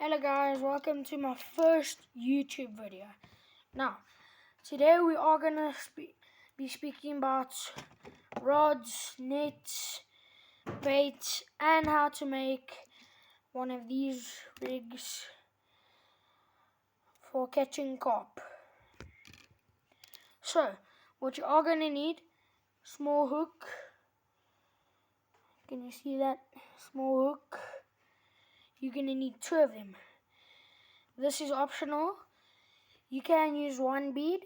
Hello guys, welcome to my first YouTube video. Now, today we are going to be speaking about rods, nets, baits, and how to make one of these rigs for catching carp. So, what you are going to need, small hook. Can you see that? Small hook. You're going to need 2 of them. This is optional. You can use one bead.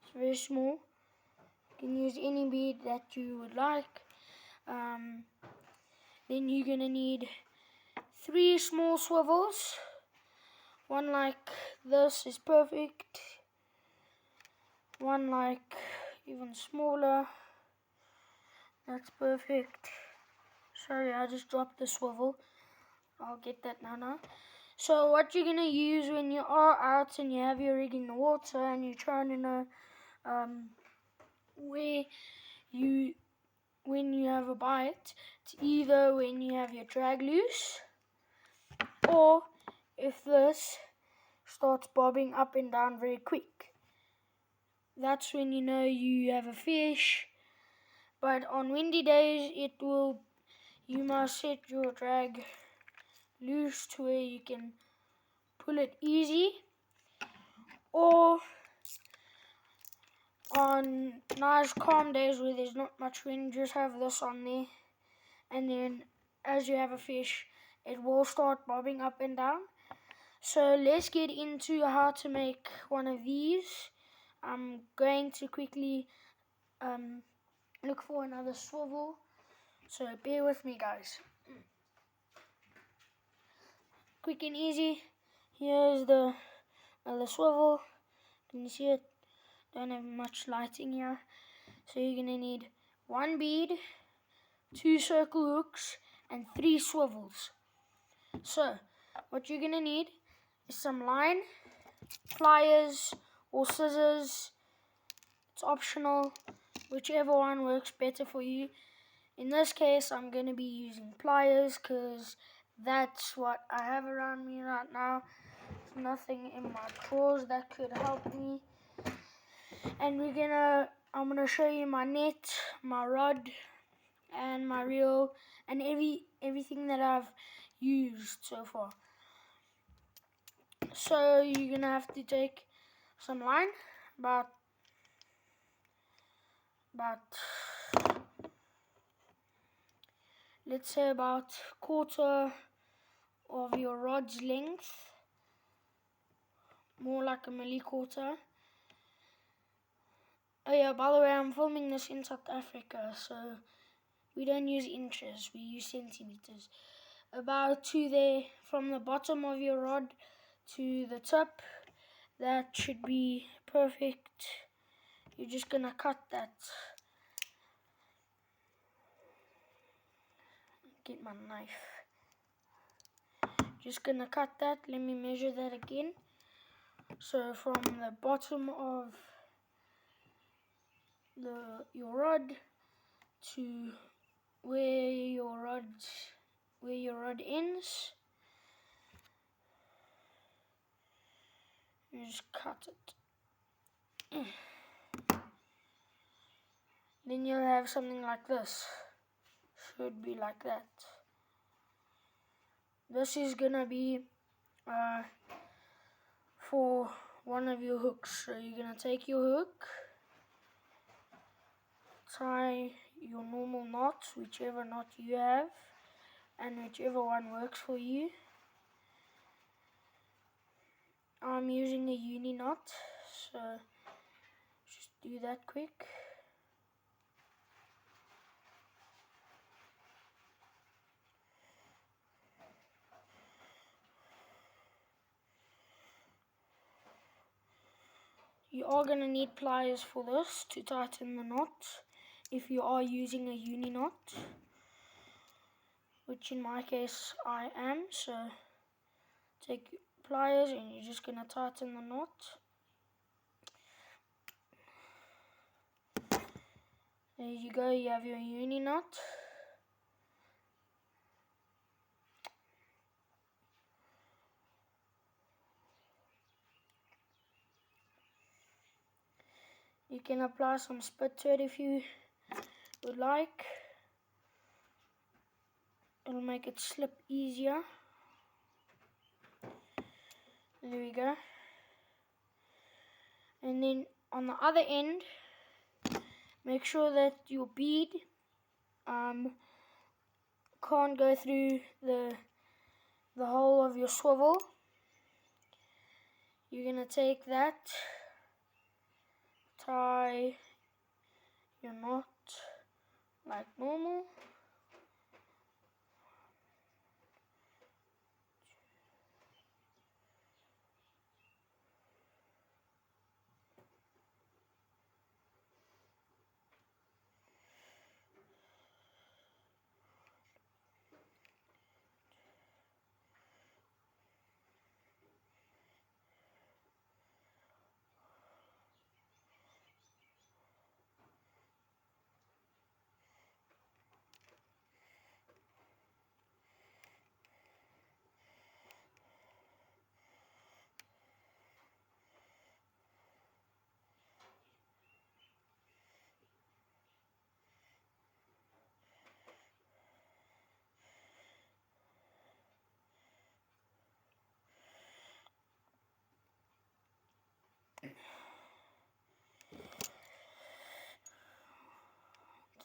It's very small. You can use any bead that you would like. Then you're going to need 3 small swivels. One like this is perfect. One like even smaller. That's perfect. Sorry, I just dropped the swivel. I'll get that now. So what you're going to use when you are out and you have your rig in the water and you're trying to know when you have a bite, it's either when you have your drag loose or if this starts bobbing up and down very quick. That's when you know you have a fish. But on windy days, you must set your drag loose to where you can pull it easy, or on nice calm days where there's not much wind, just have this on there, and then as you have a fish, it will start bobbing up and down. So let's get into how to make one of these. I'm going to quickly look for another swivel, so bear with me guys. Quick and easy. Here's the swivel. Can you see it? Don't have much lighting here. So you're going to need 1 bead, 2 circle hooks, and 3 swivels. So what you're going to need is some line, pliers or scissors. It's optional, whichever one works better for you. In this case, I'm going to be using pliers because that's what I have around me right now. There's nothing in my drawers that could help me. And I'm gonna show you my net, my rod, and my reel, and everything that I've used so far. So you're gonna have to take some line, about let's say about 1/4 of your rod's length, more like a 1/4. Oh yeah, by the way, I'm filming this in South Africa, so we don't use inches, we use centimeters. About to there, from the bottom of your rod to the tip, that should be perfect. You're just gonna cut that. Get my knife. Just gonna cut that. Let me measure that again. So from the bottom of your rod to where your rod ends, you just cut it. Then you'll have something like this. Should be like that. This is gonna be for one of your hooks. So you're gonna take your hook, tie your normal knot, whichever knot you have, and whichever one works for you. I'm using a uni knot, so just do that quick. You are going to need pliers for this to tighten the knot if you are using a uni knot, which in my case I am. So take pliers and you're just going to tighten the knot. There you go, you have your uni knot. You can apply some spit to it if you would like. It'll make it slip easier. There we go. And then on the other end, make sure that your bead can't go through the hole of your swivel. You're gonna take that, tie your knot like normal.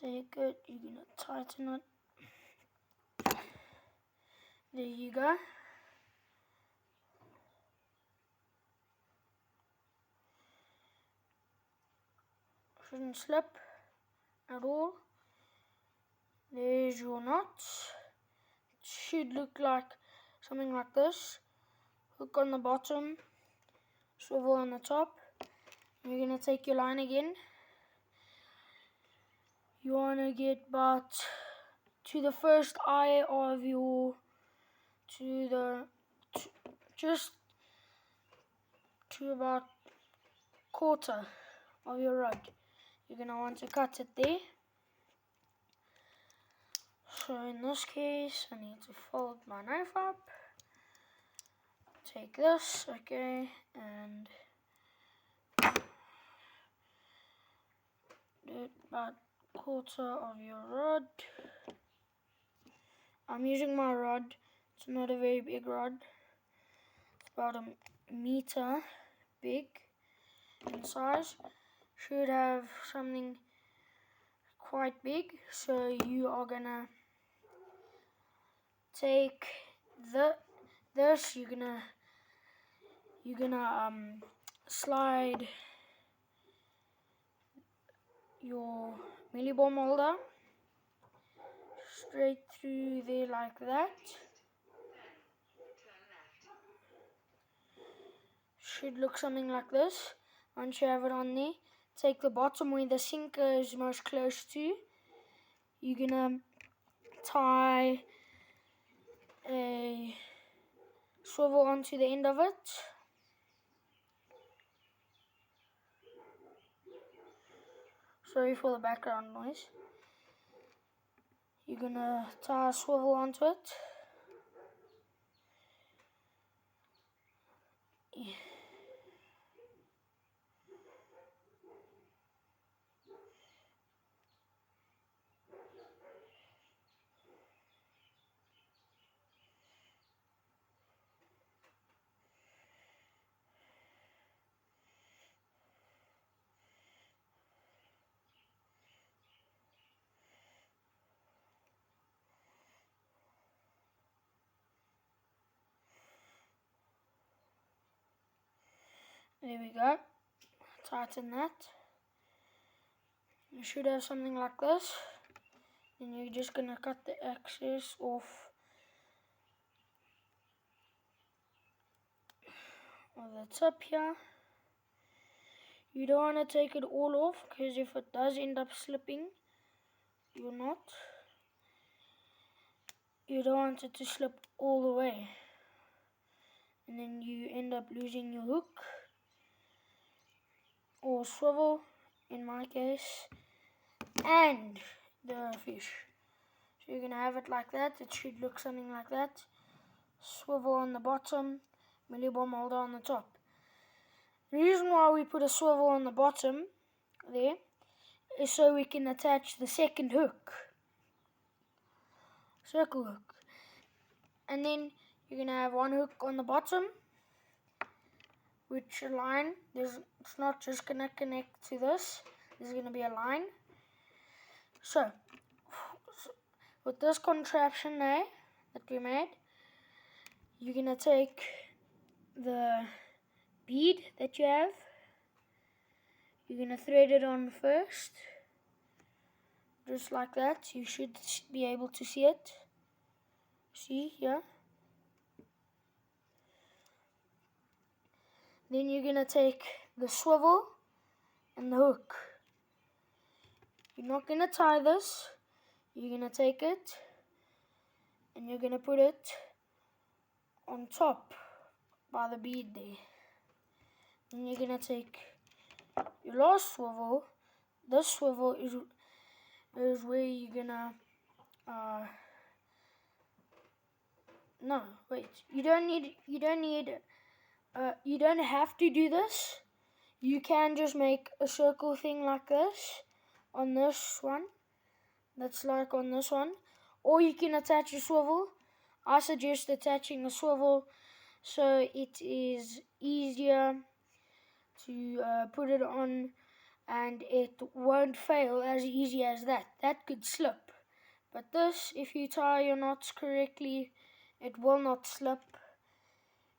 Take it, you're gonna tighten it. There you go. Shouldn't slip at all. There's your knot. It should look like something like this. Hook on the bottom, swivel on the top. You're gonna take your line again. You wanna get about to the first eye of your, just to about quarter of your rod. You're gonna want to cut it there. So in this case, I need to fold my knife up. Take this, okay, and do it about quarter of your rod. I'm using my rod. It's not a very big rod. It's about a meter big in size. Should have something quite big. So you are gonna take this. You're gonna slide your mealy bomb holder straight through there like that. Should look something like this. Once you have it on there, take the bottom where the sinker is most close to. You're gonna tie a swivel onto the end of it. Sorry for the background noise. You're gonna tie a swivel onto it. Yeah. There we go. Tighten that. You should have something like this. Then you're just gonna cut the excess off of the tip here. You don't want to take it all off, because if it does end up slipping your knot, you don't want it to slip all the way, and then you end up losing your hook or swivel in my case, and the fish. So you're gonna have it like that. It should look something like that. Swivel on the bottom, mealy bomb holder on the top. The reason why we put a swivel on the bottom there is so we can attach the second hook, circle hook. And then you're going to have one hook on the bottom, which line, it's not just going to connect to this, there's going to be a line. So with this contraption there that we made, you're going to take the bead that you have, you're going to thread it on first, just like that. You should be able to see it. See here. Then you're going to take the swivel and the hook. You're not going to tie this. You're going to take it and you're going to put it on top by the bead there. Then you're going to take your last swivel. This swivel is where you're going to no, wait. You don't have to do this. You can just make a circle thing like this on this one. That's like on this one. Or you can attach a swivel. I suggest attaching a swivel so it is easier to put it on and it won't fail as easy as that. That could slip. But this, if you tie your knots correctly, it will not slip.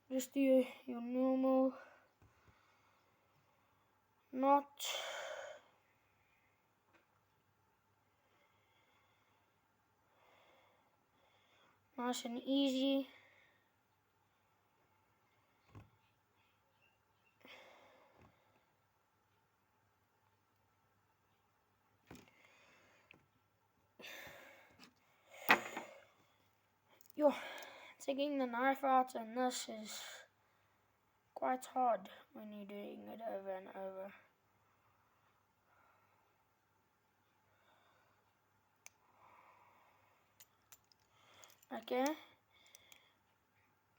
Just do your normal knot. Nice and easy. Taking the knife out and this is quite hard when you're doing it over and over. Okay,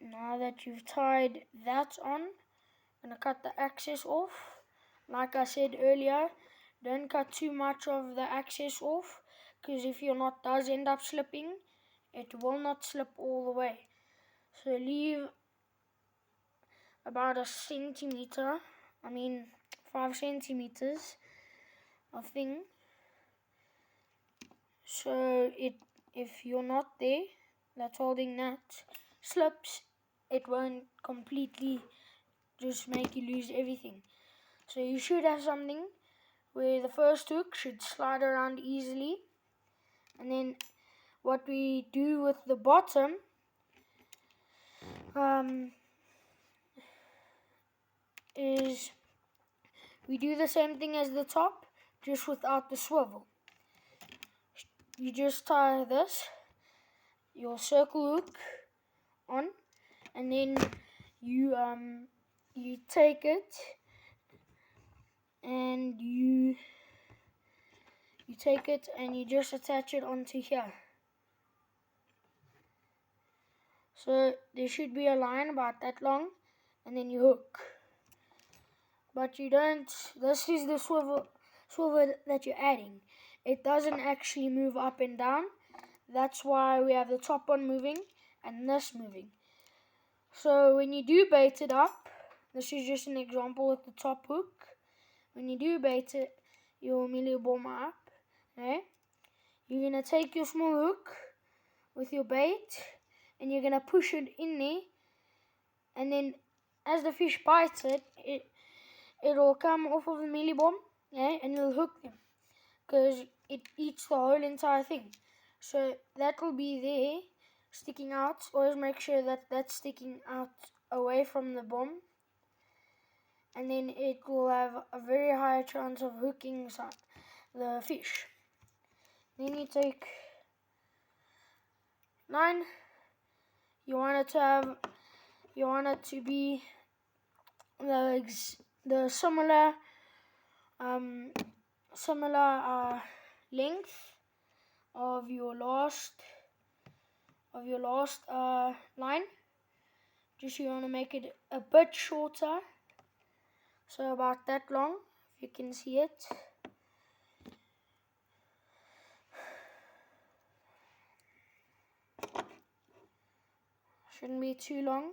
now that you've tied that on, I'm going to cut the excess off. Like I said earlier, don't cut too much of the excess off, because if your knot does end up slipping, it will not slip all the way. So leave about 5 centimeters of thing. So if you're not there, that's holding that, slips, it won't completely just make you lose everything. So you should have something where the first hook should slide around easily. And then what we do with the bottom, is we do the same thing as the top, just without the swivel. You just tie this, your circle hook on, and then you take it and you just attach it onto here. So there should be a line about that long, and then you hook. But you don't, this is the swivel that you're adding. It doesn't actually move up and down. That's why we have the top one moving and this moving. So when you do bait it up, this is just an example with the top hook. When you do bait it, your mealie bomb up, okay? You're going to take your small hook with your bait and you're going to push it in there, and then as the fish bites it, it'll come off of the mealie bomb, yeah, and it'll hook them because it eats the whole entire thing. So that will be there sticking out. Always make sure that that's sticking out away from the bomb, and then it will have a very high chance of hooking the fish. Then you take line. You want it to be the similar length of your last line. Just you want to make it a bit shorter, so about that long, if you can see it. Shouldn't be too long.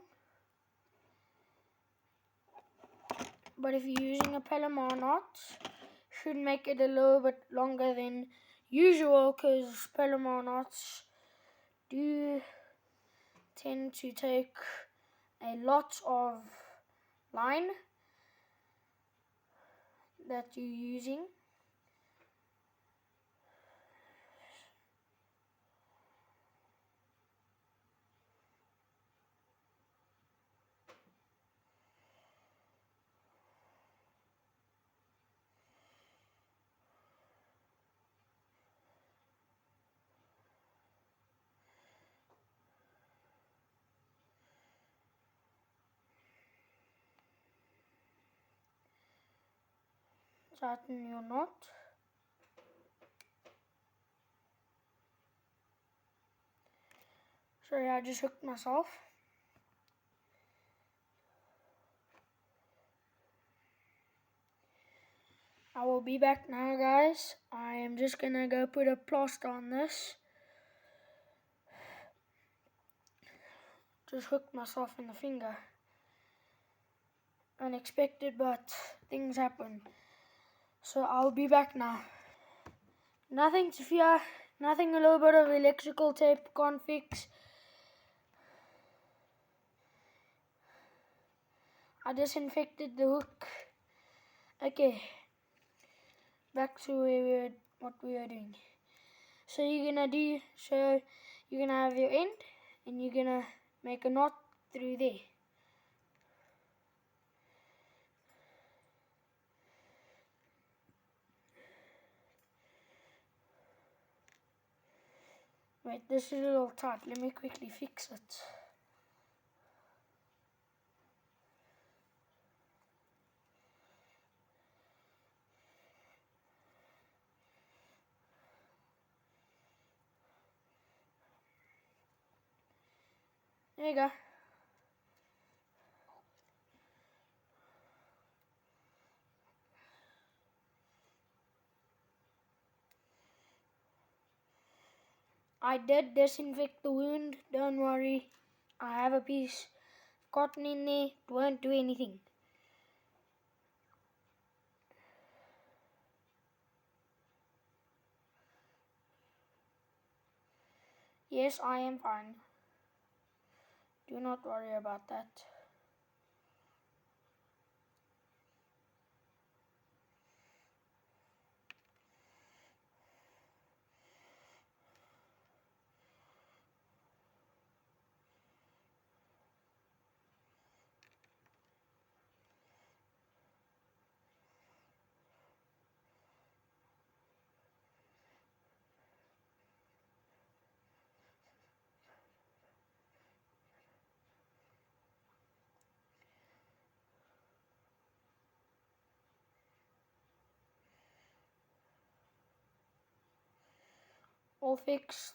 But if you're using a Palomar knot, should make it a little bit longer than usual, because Palomar knots do tend to take a lot of line that you're using. Tighten your knot. Sorry, I just hooked myself. I will be back now, guys. I am just gonna go put a plaster on this. Just hooked myself in the finger. Unexpected, but things happen. So I'll be back now. Nothing to fear. Nothing a little bit of electrical tape can't fix. I disinfected the hook. Okay. Back to what we were doing. So you're gonna have your end, and you're gonna make a knot through there. Wait, this is a little tight. Let me quickly fix it. There you go. I did disinfect the wound, don't worry. I have a piece of cotton in there, it won't do anything. Yes, I am fine. Do not worry about that. All fixed.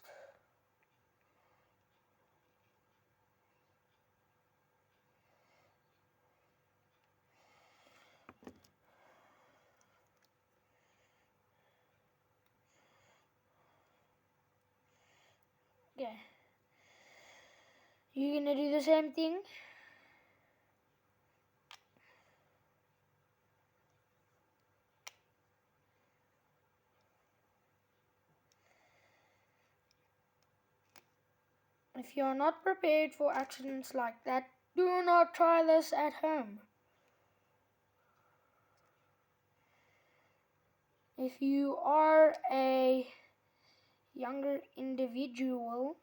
Okay. You're gonna do the same thing. If you are not prepared for accidents like that, do not try this at home. If you are a younger individual,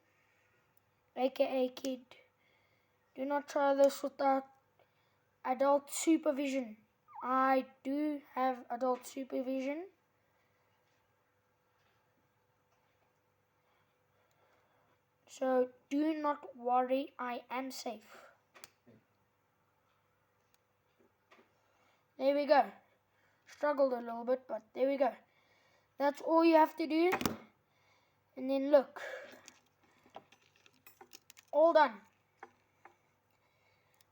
aka kid, do not try this without adult supervision. I do have adult supervision. So do not worry, I am safe. There we go. Struggled a little bit, but there we go. That's all you have to do. And then look. All done.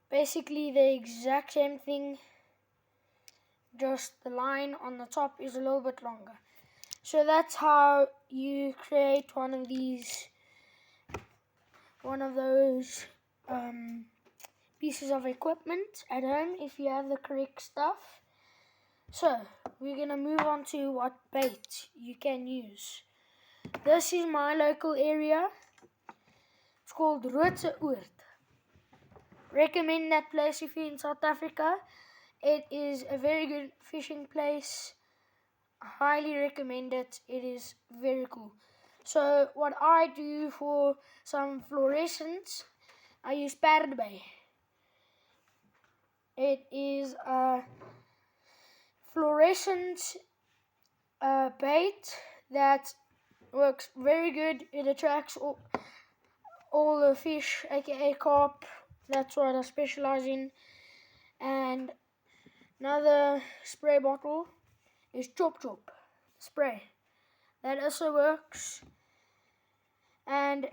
Basically the exact same thing. Just the line on the top is a little bit longer. So that's how you create one of those pieces of equipment at home if you have the correct stuff. So we're gonna move on to what bait you can use. This is my local area. It's called Roodse Oord. Recommend that place if you're in South Africa. It is a very good fishing place. I highly recommend it. It is very cool. So what I do for some fluorescents, I use perdebei. It is a fluorescent bait that works very good. It attracts all the fish, aka carp. That's what I specialize in. And another spray bottle is Chop Chop spray. That also works. And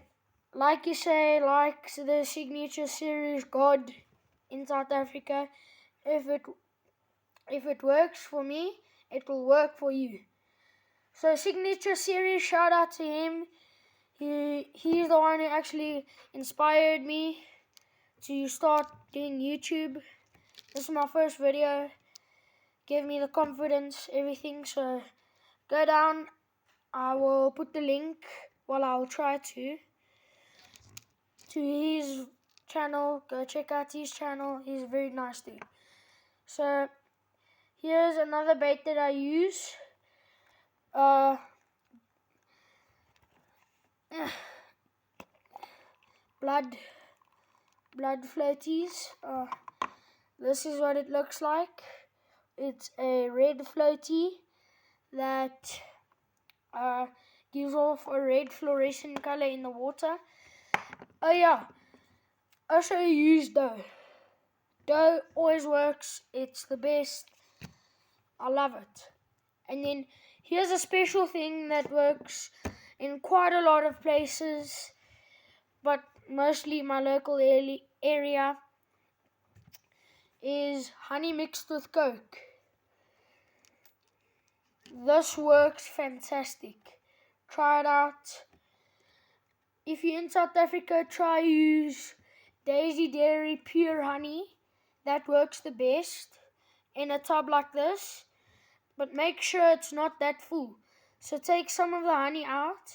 like you say, like the Signature Series God in South Africa, if it works for me, it will work for you. So Signature Series, shout out to him. He's the one who actually inspired me to start doing YouTube. This is my first video. Gave me the confidence, everything. So go down. I will put the link. Well, I'll try to his channel. Go check out his channel. He's a very nice dude. So here's another bait that I use. Blood floaties. This is what it looks like. It's a red floaty that gives off a red fluorescent color in the water. Oh yeah, also use dough. Dough always works. It's the best. I love it. And then here's a special thing that works in quite a lot of places, but mostly my local area, is honey mixed with Coke. This works fantastic. Try it out. If you're in South Africa, try use Daisy Dairy pure honey. That works the best in a tub like this. But make sure it's not that full. So take some of the honey out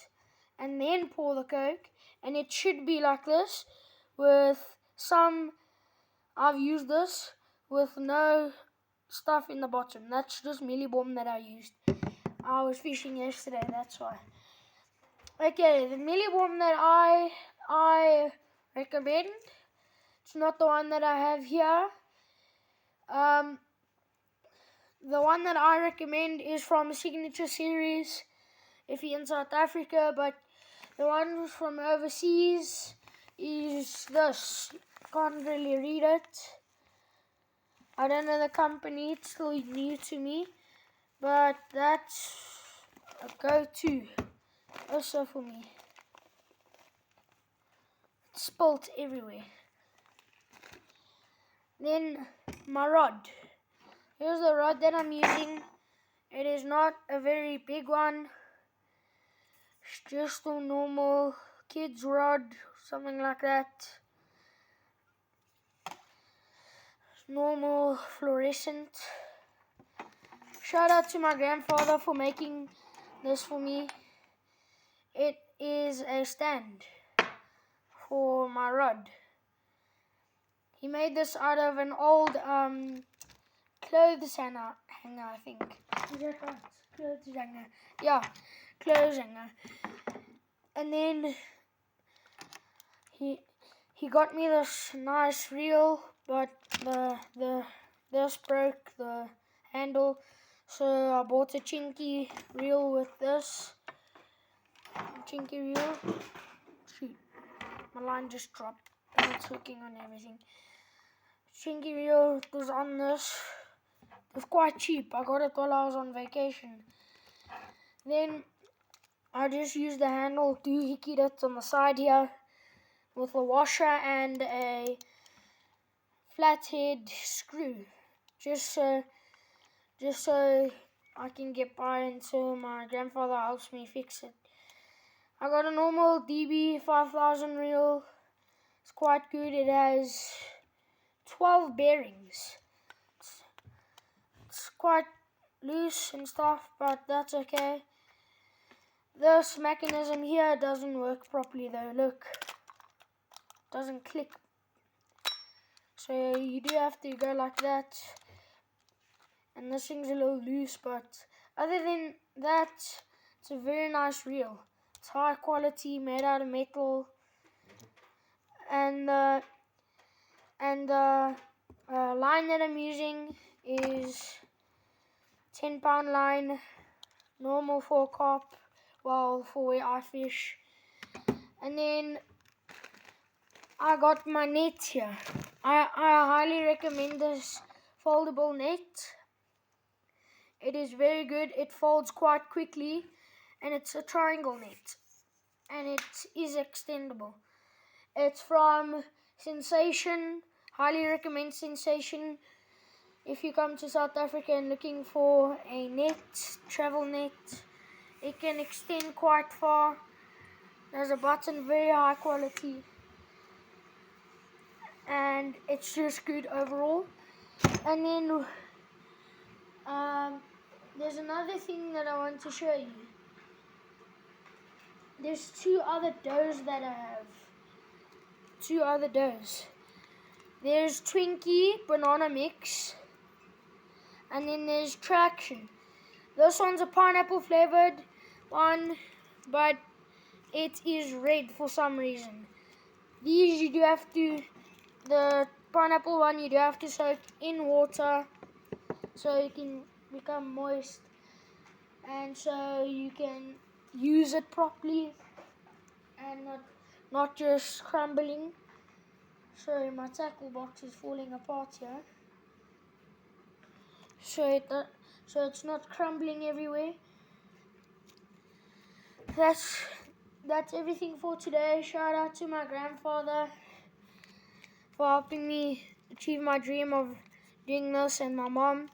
and then pour the Coke. And it should be like this with some, I've used this with no stuff in the bottom. That's just Millibom that I used. I was fishing yesterday, that's why. Okay, the Millibom that I recommend, it's not the one that I have here. The one that I recommend is from Signature Series if you're in South Africa, but the one from overseas is this. Can't really read it. I don't know the company, it's still new to me, but that's a go-to also for me. It's spilt everywhere. Then my rod. Here's the rod that I'm using. It is not a very big one. It's just a normal kid's rod, something like that. Normal fluorescent. Shout out to my grandfather for making this for me. It is a stand for my rod. He made this out of an old clothes hanger, I think. Is that right? Clothes hanger. Yeah, clothes hanger. And then he got me this nice reel, but this broke the handle, so I bought a chinky reel with this. Chinky reel. Shoot, my line just dropped. It's hooking on everything. Chinky reel was on this. It was quite cheap. I got it while I was on vacation. Then I just used the handle doohickied it on the side here with a washer and a flathead screw, just so I can get by until my grandfather helps me fix it. I got a normal DB 5000 reel. It's quite good. It has 12 bearings. It's quite loose and stuff, but that's okay. This mechanism here doesn't work properly though. Look, it doesn't click. So you do have to go like that. And this thing's a little loose, but other than that, it's a very nice reel. It's high quality, made out of metal, and the line that I'm using is 10-pound line, normal for carp, well, for where I fish. And then I got my net here. I highly recommend this foldable net. It is very good. It folds quite quickly, and it's a triangle net, and it is extendable. It's from Sensation. Highly recommend Sensation. If you come to South Africa and looking for a net, travel net, it can extend quite far. There's a button, very high quality, and it's just good overall. And then there's another thing that I want to show you. There's two other doughs that I have. Two other doughs. There's Twinkie Banana Mix, and then there's Traction. This one's a pineapple flavored one, but it is red for some reason. These you do have to, the pineapple one you do have to soak in water so it can become moist, and so you can use it properly and not just crumbling. Sorry, my tackle box is falling apart here. So it's not crumbling everywhere. That's everything for today. Shout out to my grandfather for helping me achieve my dream of doing this, and my mom.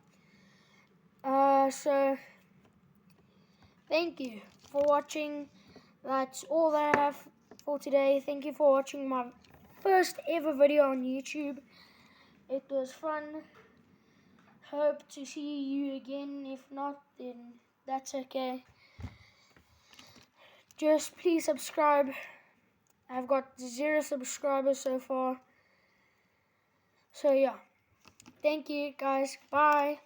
So thank you for watching. That's all that I have for today. Thank you for watching my first ever video on YouTube. It was fun. Hope to see you again. If not, then that's okay. Just please subscribe. I've got 0 subscribers so far. So yeah. Thank you guys. Bye.